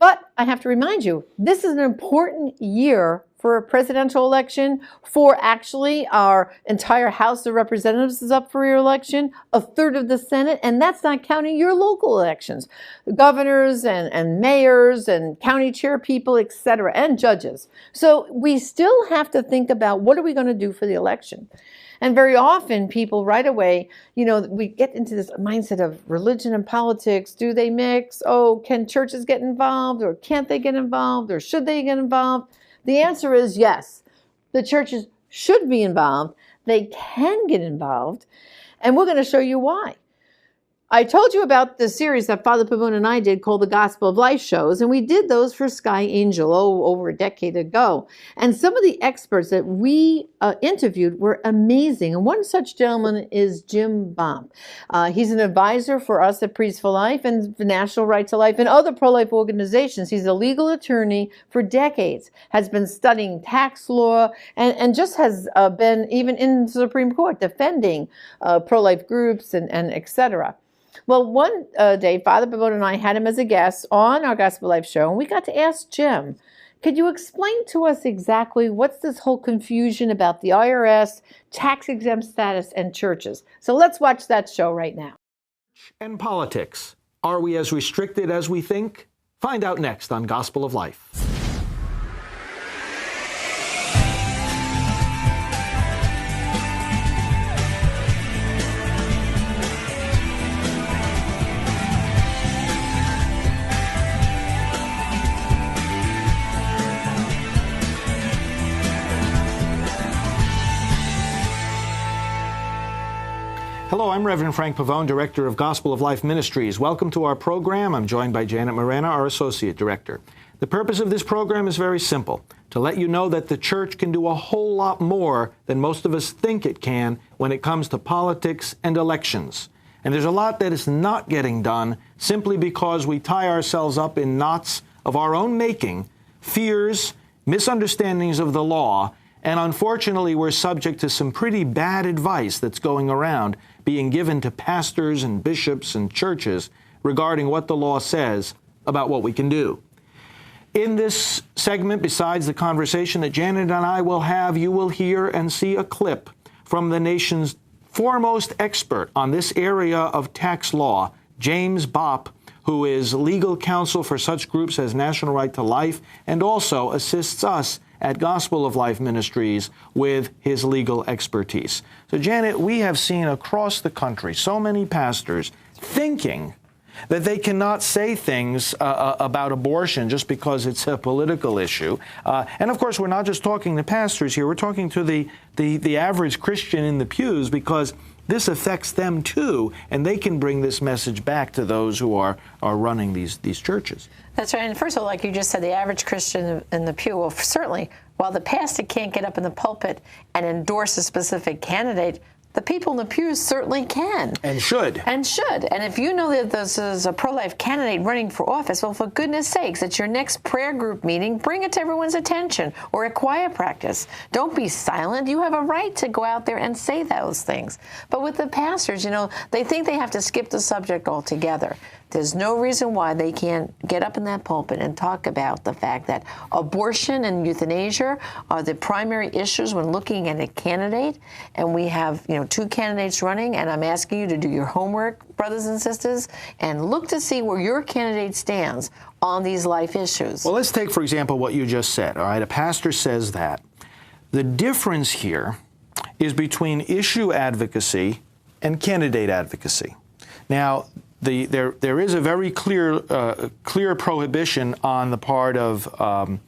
But I have to remind you, this is an important year for a presidential election, for actually our entire House of Representatives is up for re-election, a third of the Senate, and that's not counting your local elections, governors and mayors and county chair people, etc., and judges. So we still have to think about what are we going to do for the election. And very often people right away, we get into this mindset of religion and politics. Do they mix? Oh, can churches get involved, or can't they get involved, or should they get involved? The answer is yes. The churches should be involved. They can get involved. And we're going to show you why. I told you about the series that Father Pavone and I did called the Gospel of Life shows, and we did those for Sky Angel, over a decade ago. And some of the experts that we interviewed were amazing. And one such gentleman is Jim Bopp. He's an advisor for us at Priests for Life and the National Right to Life and other pro-life organizations. He's a legal attorney for decades, has been studying tax law, and just has been even in the Supreme Court defending pro-life groups and et cetera. Well, one day, Father Pavone and I had him as a guest on our Gospel Life show, and we got to ask Jim, could you explain to us exactly what's this whole confusion about the IRS, tax-exempt status, and churches? So let's watch that show right now. And politics. Are we as restricted as we think? Find out next on Gospel of Life. Hello, I'm Reverend Frank Pavone, Director of Gospel of Life Ministries. Welcome to our program. I'm joined by Janet Morena, our Associate Director. The purpose of this program is very simple, to let you know that the church can do a whole lot more than most of us think it can when it comes to politics and elections. And there's a lot that is not getting done simply because we tie ourselves up in knots of our own making, fears, misunderstandings of the law, and unfortunately, we're subject to some pretty bad advice that's going around being given to pastors and bishops and churches regarding what the law says about what we can do. In this segment, besides the conversation that Janet and I will have, you will hear and see a clip from the nation's foremost expert on this area of tax law, James Bopp, who is legal counsel for such groups as National Right to Life and also assists us at Gospel of Life Ministries with his legal expertise. So, Janet, we have seen across the country so many pastors thinking that they cannot say things about abortion just because it's a political issue. And, of course, we're not just talking to pastors here. We're talking to the average Christian in the pews, because this affects them, too, and they can bring this message back to those who are running these churches. That's right. And first of all, like you just said, the average Christian in the pew, well, certainly, while the pastor can't get up in the pulpit and endorse a specific candidate, the people in the pews certainly can. And should. And should. And if you know that this is a pro-life candidate running for office, well, for goodness sakes, at your next prayer group meeting, bring it to everyone's attention, or at choir practice. Don't be silent. You have a right to go out there and say those things. But with the pastors, they think they have to skip the subject altogether. There's no reason why they can't get up in that pulpit and talk about the fact that abortion and euthanasia are the primary issues when looking at a candidate. And we have, two candidates running, and I'm asking you to do your homework, brothers and sisters, and look to see where your candidate stands on these life issues. Well, let's take, for example, what you just said, all right? A pastor says that. The difference here is between issue advocacy and candidate advocacy. Now, there is a very clear prohibition on the part of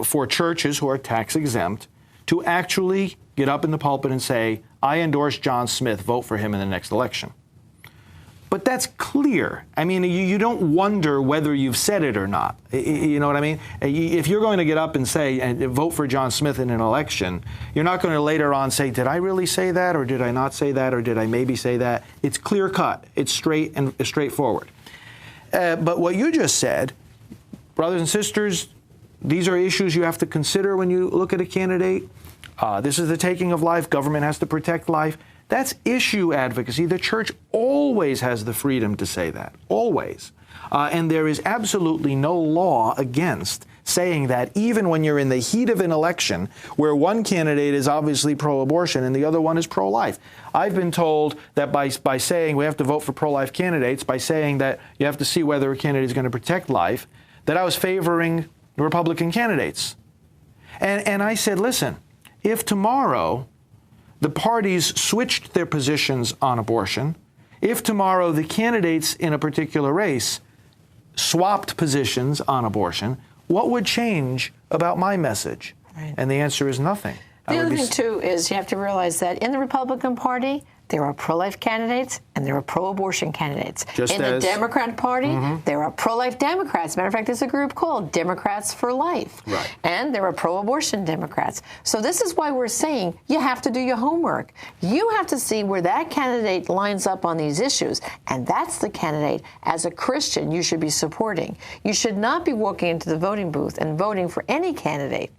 for churches who are tax exempt to actually get up in the pulpit and say, I endorse John Smith, vote for him in the next election. But that's clear. I mean, you don't wonder whether you've said it or not. You know what I mean? If you're going to get up and say, and vote for John Smith in an election, you're not going to later on say, did I really say that, or did I not say that, or did I maybe say that? It's clear cut. It's straight and straightforward. But what you just said, brothers and sisters, these are issues you have to consider when you look at a candidate. This is the taking of life. Government has to protect life. That's issue advocacy. The church always has the freedom to say that, always. And there is absolutely no law against saying that, even when you're in the heat of an election where one candidate is obviously pro-abortion and the other one is pro-life. I've been told that by saying we have to vote for pro-life candidates, by saying that you have to see whether a candidate is going to protect life, that I was favoring the Republican candidates. And I said, listen, if tomorrow the parties switched their positions on abortion, if tomorrow the candidates in a particular race swapped positions on abortion, what would change about my message? Right. And the answer is nothing. The other thing, too, is you have to realize that in the Republican Party, there are pro-life candidates and there are pro-abortion candidates. In the Democrat Party, there are pro-life Democrats. Matter of fact, there's a group called Democrats for Life. Right. And there are pro-abortion Democrats. So this is why we're saying you have to do your homework. You have to see where that candidate lines up on these issues. And that's the candidate, as a Christian, you should be supporting. You should not be walking into the voting booth and voting for any candidate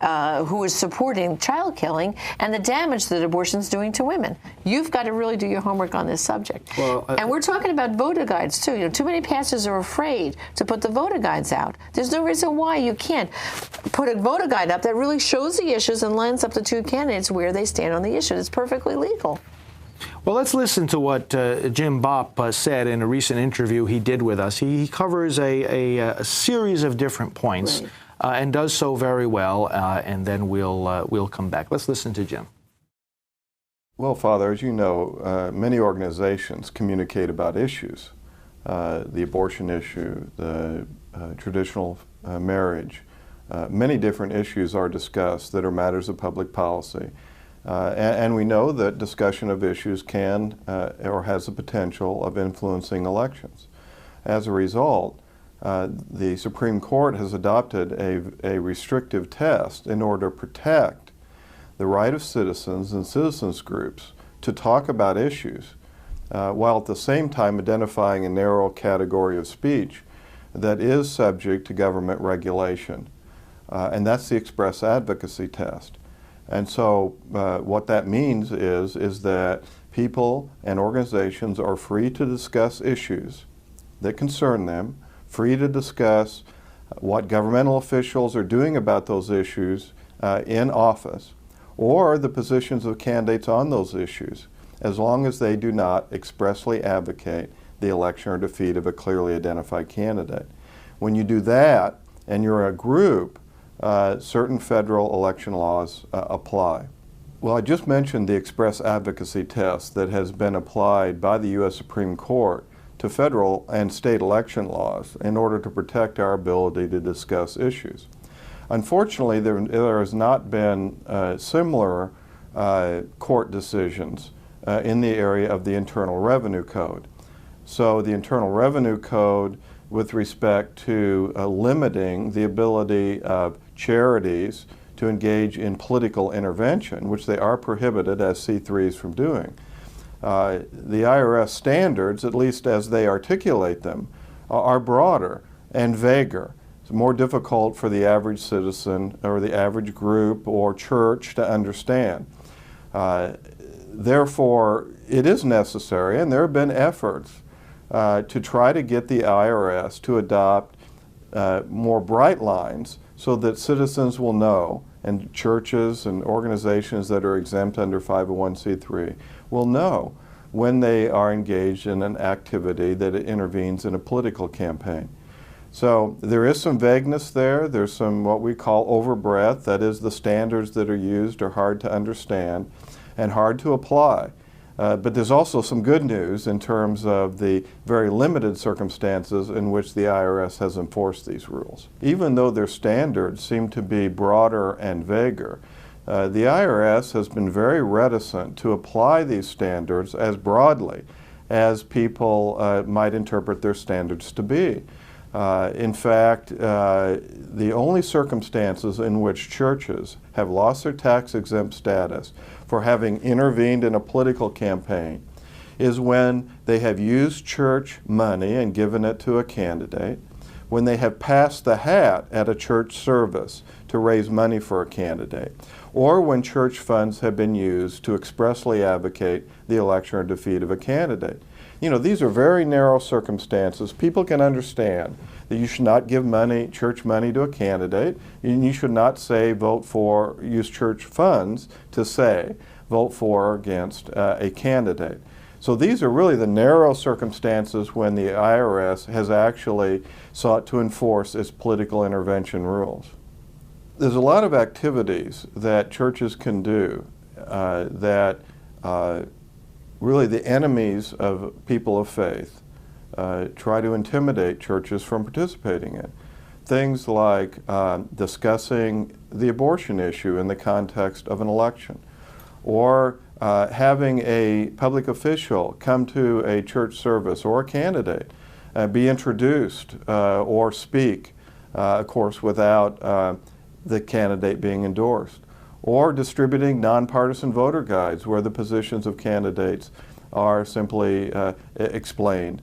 who is supporting child killing and the damage that abortion is doing to women. You've got to really do your homework on this subject. Well, and we're talking about voter guides, too. You know, too many pastors are afraid to put the voter guides out. There's no reason why you can't put a voter guide up that really shows the issues and lines up the two candidates where they stand on the issue. It's perfectly legal. Well, let's listen to what Jim Bopp said in a recent interview he did with us. He covers a series of different points. Right. And does so very well, and then we'll come back. Let's listen to Jim. Well, Father, as you know, many organizations communicate about issues, the abortion issue, the traditional marriage. Many different issues are discussed that are matters of public policy. And we know that discussion of issues can or has the potential of influencing elections. As a result, the Supreme Court has adopted a restrictive test in order to protect the right of citizens and citizens groups to talk about issues, while at the same time identifying a narrow category of speech that is subject to government regulation. And that's the express advocacy test. And so what that means is that people and organizations are free to discuss issues that concern them, free to discuss what governmental officials are doing about those issues in office, or the positions of candidates on those issues, as long as they do not expressly advocate the election or defeat of a clearly identified candidate. When you do that, and you're a group, certain federal election laws apply. Well, I just mentioned the express advocacy test that has been applied by the U.S. Supreme Court to federal and state election laws in order to protect our ability to discuss issues. Unfortunately, there has not been similar court decisions in the area of the Internal Revenue Code. So the Internal Revenue Code, with respect to limiting the ability of charities to engage in political intervention, which they are prohibited as C3s from doing. The IRS standards, at least as they articulate them, are broader and vaguer. It's more difficult for the average citizen or the average group or church to understand. Therefore, it is necessary, and there have been efforts to try to get the IRS to adopt more bright lines so that citizens will know, and churches and organizations that are exempt under 501c3 will know when they are engaged in an activity that intervenes in a political campaign. So there is some vagueness there. There's some what we call overbreadth. That is, the standards that are used are hard to understand and hard to apply. But there's also some good news in terms of the very limited circumstances in which the IRS has enforced these rules. Even though their standards seem to be broader and vaguer, the IRS has been very reticent to apply these standards as broadly as people might interpret their standards to be. In fact, the only circumstances in which churches have lost their tax-exempt status for having intervened in a political campaign is when they have used church money and given it to a candidate, when they have passed the hat at a church service to raise money for a candidate, or when church funds have been used to expressly advocate the election or defeat of a candidate. You know, these are very narrow circumstances. People can understand that you should not give money, church money, to a candidate, and you should not say vote for, use church funds to say vote for or against a candidate. So these are really the narrow circumstances when the IRS has actually sought to enforce its political intervention rules. There's a lot of activities that churches can do that really the enemies of people of faith try to intimidate churches from participating in. Things like discussing the abortion issue in the context of an election, or having a public official come to a church service or a candidate be introduced or speak, of course, without the candidate being endorsed, or distributing nonpartisan voter guides where the positions of candidates are simply explained.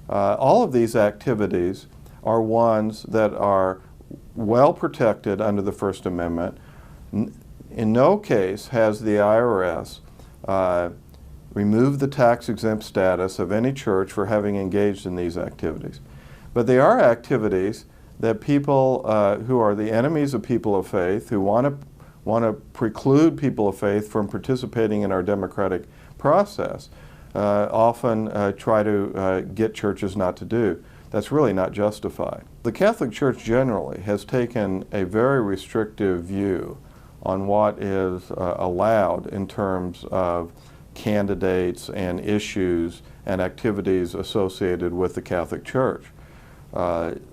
All of these activities are ones that are well protected under the First Amendment. In no case has the IRS removed the tax-exempt status of any church for having engaged in these activities. But they are activities that people who are the enemies of people of faith, who want to preclude people of faith from participating in our democratic process, often try to get churches not to do. That's really not justified. The Catholic Church generally has taken a very restrictive view on what is allowed in terms of candidates and issues and activities associated with the Catholic Church.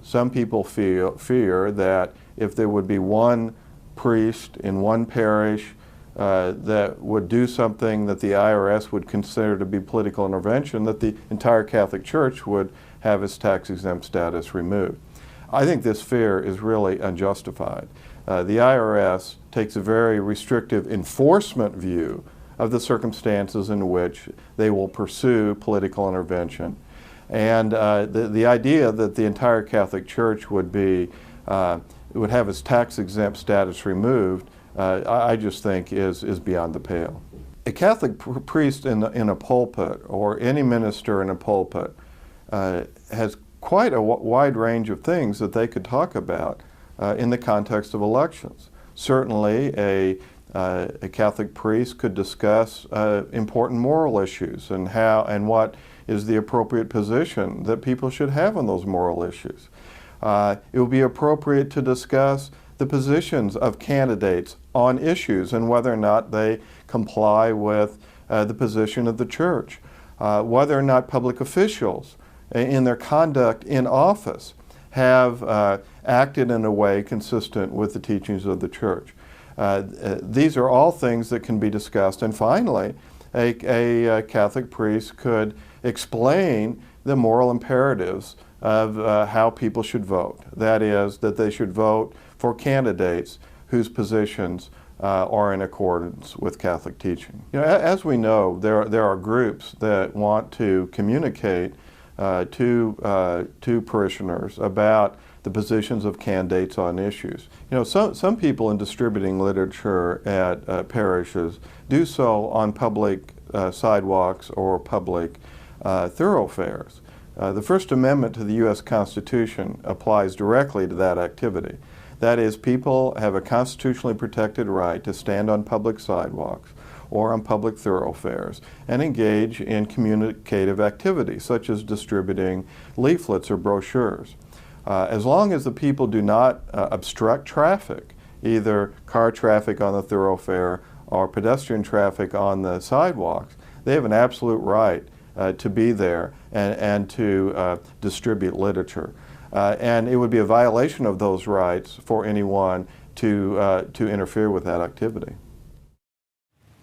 Some people fear that if there would be one priest in one parish that would do something that the IRS would consider to be political intervention, that the entire Catholic Church would have its tax-exempt status removed. I think this fear is really unjustified. The IRS takes a very restrictive enforcement view of the circumstances in which they will pursue political intervention. And the idea that the entire Catholic Church would have its tax-exempt status removed, I just think is beyond the pale. A Catholic priest in a pulpit, or any minister in a pulpit, has quite a wide range of things that they could talk about in the context of elections. Certainly, a Catholic priest could discuss important moral issues and what is the appropriate position that people should have on those moral issues. It would be appropriate to discuss the positions of candidates on issues and whether or not they comply with the position of the Church, whether or not public officials in their conduct in office have acted in a way consistent with the teachings of the Church. These are all things that can be discussed. And finally, a Catholic priest could explain the moral imperatives of how people should vote. That is, that they should vote for candidates whose positions are in accordance with Catholic teaching. You know, as we know, there are groups that want to communicate to parishioners about the positions of candidates on issues. You know, some people in distributing literature at parishes do so on public sidewalks or public thoroughfares. The First Amendment to the U.S. Constitution applies directly to that activity. That is, people have a constitutionally protected right to stand on public sidewalks or on public thoroughfares and engage in communicative activities such as distributing leaflets or brochures. As long as the people do not obstruct traffic, either car traffic on the thoroughfare or pedestrian traffic on the sidewalks, they have an absolute right to be there and to distribute literature. And it would be a violation of those rights for anyone to interfere with that activity.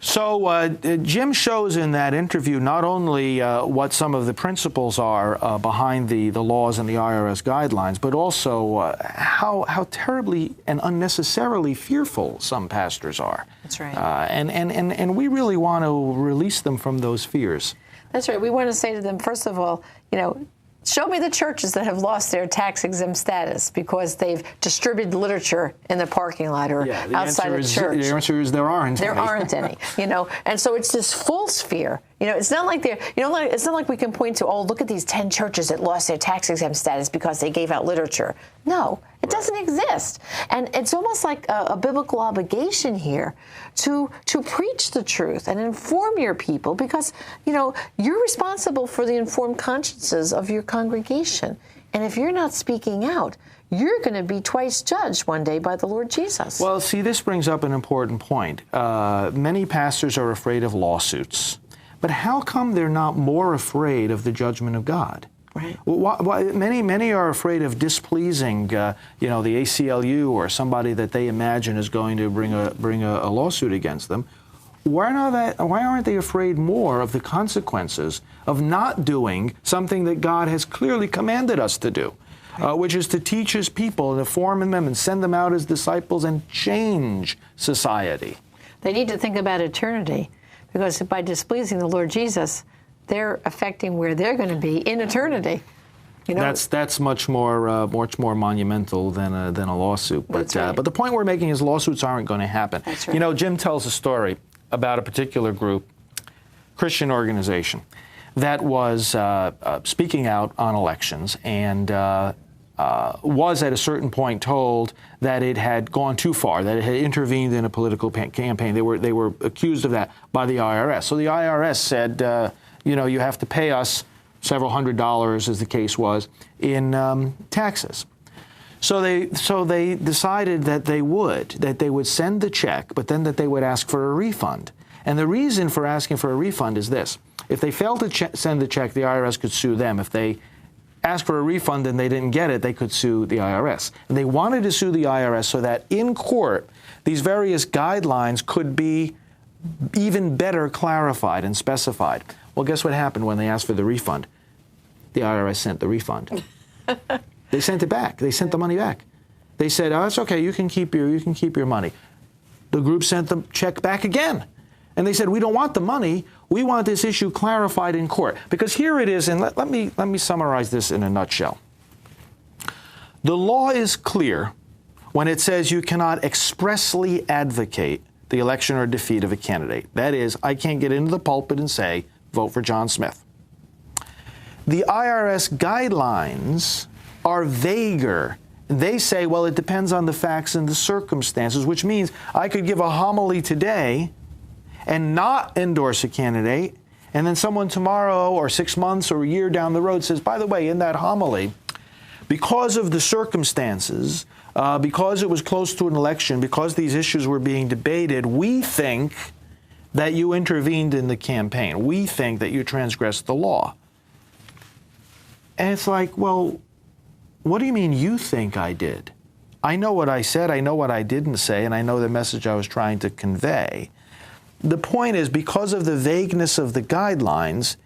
So Jim shows in that interview not only what some of the principles are behind the laws and the IRS guidelines, but also how terribly and unnecessarily fearful some pastors are. That's right. And we really want to release them from those fears. That's right. We want to say to them, first of all, you know, Show me the churches that have lost their tax-exempt status because they've distributed literature in the parking lot or outside of church. The answer is there aren't any. There aren't any, And so it's this false fear. It's not like it's not like we can point to, look at these 10 churches that lost their tax-exempt status because they gave out literature. No, it doesn't exist. And it's almost like a biblical obligation here to preach the truth and inform your people because, you're responsible for the informed consciences of your congregation. And if you're not speaking out, you're going to be twice judged one day by the Lord Jesus. Well, see, this brings up an important point. Many pastors are afraid of lawsuits. But how come they're not more afraid of the judgment of God? Right. Many are afraid of displeasing, the ACLU or somebody that they imagine is going to bring a lawsuit against them. Why aren't they afraid more of the consequences of not doing something that God has clearly commanded us to do, which is to teach His people and to form them and send them out as disciples and change society? They need to think about eternity, because by displeasing the Lord Jesus, they're affecting where they're going to be in eternity. That's much more monumental than a lawsuit. But That's right. But the point we're making is lawsuits aren't going to happen. That's right. Jim tells a story about a particular group, Christian organization, that was speaking out on elections and was at a certain point told that it had gone too far, that it had intervened in a political campaign. They were accused of that by the IRS. So the IRS said, you have to pay us several $100s, as the case was, in taxes. So they decided that they would send the check, but then that they would ask for a refund. And the reason for asking for a refund is this: if they failed to send the check, the IRS could sue them. If they asked for a refund and they didn't get it, they could sue the IRS. And they wanted to sue the IRS so that in court, these various guidelines could be even better clarified and specified. Well, guess what happened when they asked for the refund? The IRS sent the refund. They sent it back. They sent the money back. They said, "Oh, it's okay. You can keep your money." The group sent the check back again, and they said, "We don't want the money. We want this issue clarified in court." Because here it is, and let me summarize this in a nutshell. The law is clear when it says you cannot expressly advocate the election or defeat of a candidate. That is, I can't get into the pulpit and say, "Vote for John Smith." The IRS guidelines are vaguer. They say, well, it depends on the facts and the circumstances, which means I could give a homily today and not endorse a candidate, and then someone tomorrow or 6 months or a year down the road says, by the way, in that homily, because of the circumstances, because it was close to an election, because these issues were being debated, we think that you intervened in the campaign. We think that you transgressed the law. And it's like, well, what do you mean you think I did? I know what I said, I know what I didn't say, and I know the message I was trying to convey. The point is, because of the vagueness of the guidelines,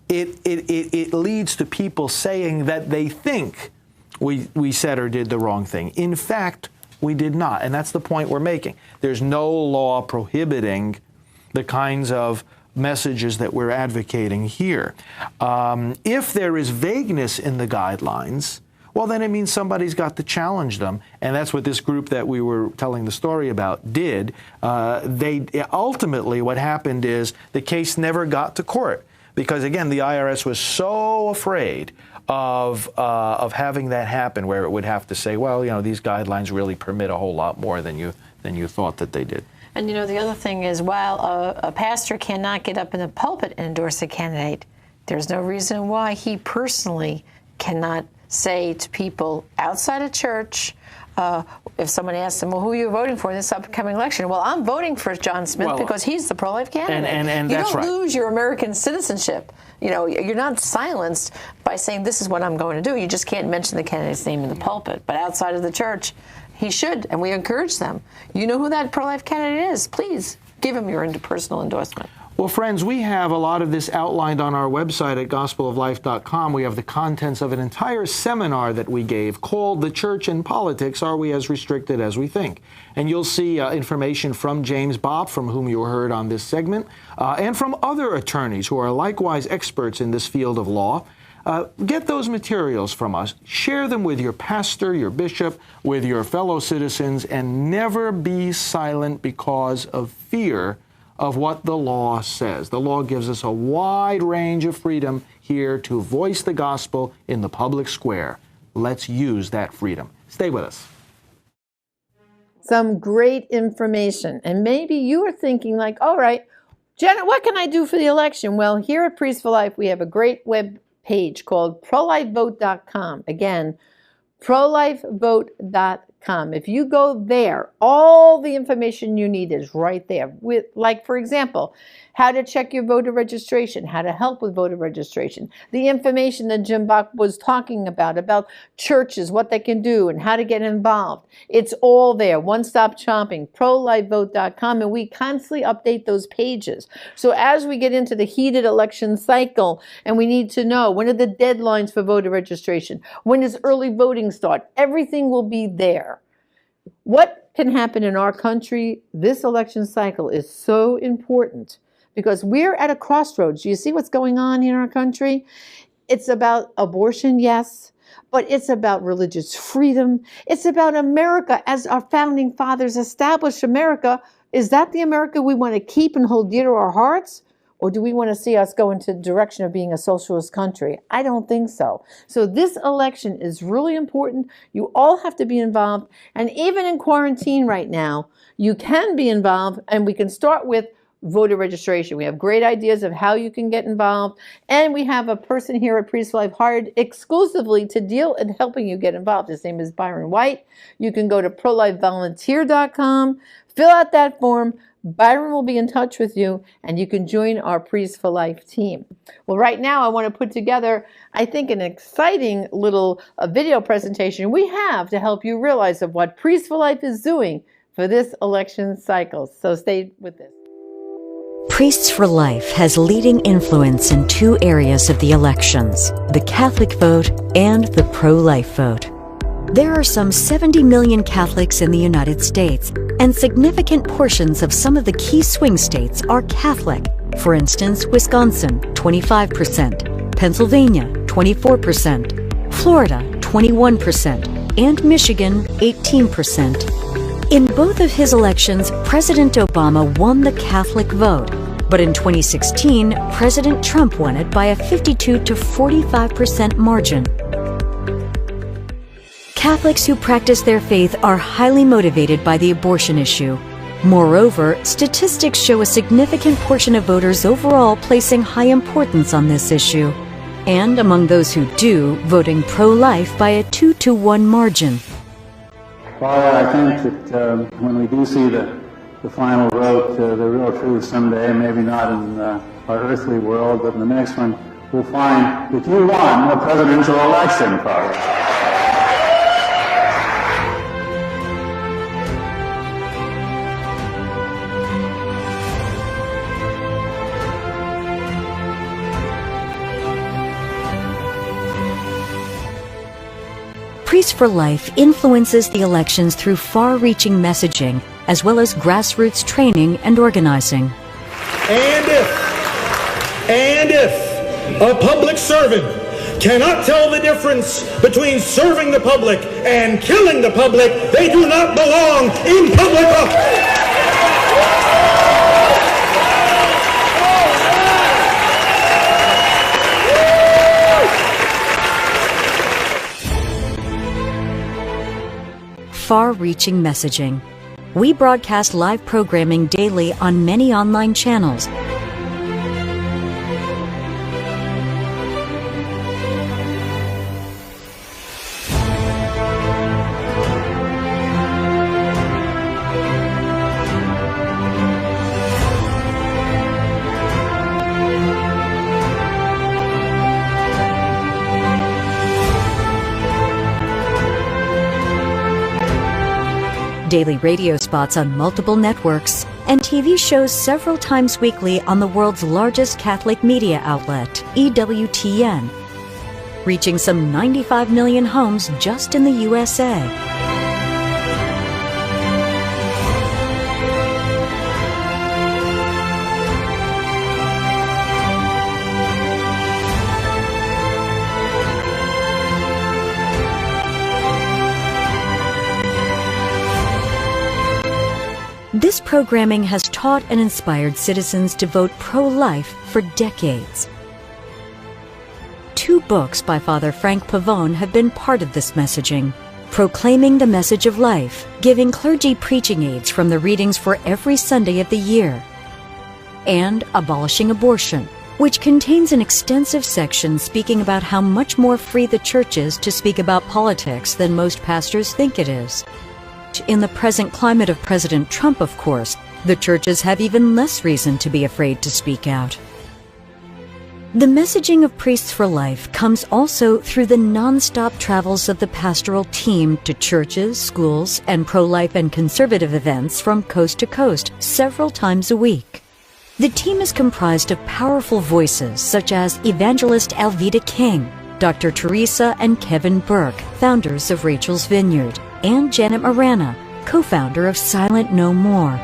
it leads to people saying that they think we said or did the wrong thing. In fact, we did not, and that's the point we're making. There's no law prohibiting the kinds of messages that we're advocating here. If there is vagueness in the guidelines, well, then it means somebody's got to challenge them, and that's what this group that we were telling the story about did. Ultimately, what happened is the case never got to court because, again, the IRS was so afraid of having that happen, where it would have to say, well, these guidelines really permit a whole lot more than you thought that they did. And the other thing is, while a pastor cannot get up in the pulpit and endorse a candidate, there's no reason why he personally cannot say to people outside of church, if someone asks them, well, who are you voting for in this upcoming election? Well, I'm voting for John Smith because he's the pro-life candidate. And you that's don't right. lose your American citizenship. You're not silenced by saying this is what I'm going to do. You just can't mention the candidate's name in the pulpit. But outside of the church, he should, and we encourage them. You know who that pro-life candidate is. Please give him your personal endorsement. Well, friends, we have a lot of this outlined on our website at gospeloflife.com. We have the contents of an entire seminar that we gave called The Church and Politics, Are We as Restricted as We Think? And you'll see information from James Bopp, from whom you heard on this segment, and from other attorneys who are likewise experts in this field of law. Get those materials from us. Share them with your pastor, your bishop, with your fellow citizens, and never be silent because of fear of what the law says. The law gives us a wide range of freedom here to voice the gospel in the public square. Let's use that freedom. Stay with us. Some great information. And maybe you are thinking like, all right, Janet, what can I do for the election? Well, here at Priests for Life, we have a great web page called prolifevote.com. Again, prolifevote.com. If you go there, all the information you need is right there. With, like, for example, how to check your voter registration, how to help with voter registration, the information that Jim Bopp was talking about churches, what they can do, and how to get involved. It's all there, one-stop shopping, prolifevote.com, and we constantly update those pages. So as we get into the heated election cycle, and we need to know, when are the deadlines for voter registration? When does early voting start? Everything will be there. What can happen in our country this election cycle is so important because we're at a crossroads. Do you see what's going on in our country? It's about abortion, yes, but it's about religious freedom. It's about America as our founding fathers established America. Is that the America we want to keep and hold dear to our hearts? Or do we want to see us go into the direction of being a socialist country? I don't think so. So this election is really important. You all have to be involved. And even in quarantine right now, you can be involved. And we can start with voter registration. We have great ideas of how you can get involved. And we have a person here at Priests for Life hired exclusively to deal in helping you get involved. His name is Byron White. You can go to prolifevolunteer.com, fill out that form. Byron will be in touch with you, and you can join our Priests for Life team. Well, right now, I want to put together, I think, an exciting little video presentation we have to help you realize of what Priests for Life is doing for this election cycle. So stay with this. Priests for Life has leading influence in two areas of the elections, the Catholic vote and the pro-life vote. There are some 70 million Catholics in the United States, and significant portions of some of the key swing states are Catholic. For instance, Wisconsin, 25%, Pennsylvania, 24%, Florida, 21%, and Michigan, 18%. In both of his elections, President Obama won the Catholic vote, but in 2016, President Trump won it by a 52 to 45% margin. Catholics who practice their faith are highly motivated by the abortion issue. Moreover, statistics show a significant portion of voters overall placing high importance on this issue, and among those who do, voting pro-life by a 2-to-1 margin. Father, I think that when we do see the final vote, the real truth someday, maybe not in our earthly world, but in the next one, we'll find that you won the presidential election, Father. Priests for Life influences the elections through far-reaching messaging, as well as grassroots training and organizing. And if a public servant cannot tell the difference between serving the public and killing the public, they do not belong in public office. Far-reaching messaging. We broadcast live programming daily on many online channels. Daily radio spots on multiple networks, and TV shows several times weekly on the world's largest Catholic media outlet, EWTN, reaching some 95 million homes just in the USA. This programming has taught and inspired citizens to vote pro-life for decades. 2 books by Father Frank Pavone have been part of this messaging: Proclaiming the Message of Life, giving clergy preaching aids from the readings for every Sunday of the year, and Abolishing Abortion, which contains an extensive section speaking about how much more free the church is to speak about politics than most pastors think it is. In the present climate of President Trump, of course, the churches have even less reason to be afraid to speak out. The messaging of Priests for Life comes also through the non-stop travels of the pastoral team to churches, schools, and pro-life and conservative events from coast to coast several times a week. The team is comprised of powerful voices such as evangelist Alveda King, Dr. Teresa and Kevin Burke, founders of Rachel's Vineyard, and Janet Morana, co-founder of Silent No More.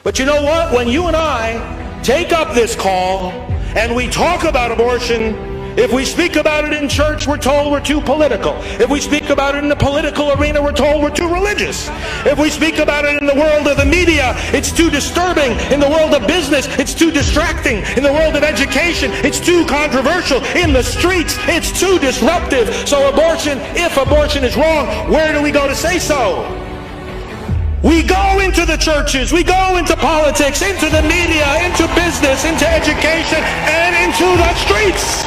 But you know what? When you and I take up this call and we talk about abortion, if we speak about it in church, we're told we're too political. If we speak about it in the political arena, we're told we're too religious. If we speak about it in the world of the media, it's too disturbing. In the world of business, it's too distracting. In the world of education, it's too controversial. In the streets, it's too disruptive. So abortion, if abortion is wrong, where do we go to say so? We go into the churches, we go into politics, into the media, into business, into education, and into the streets.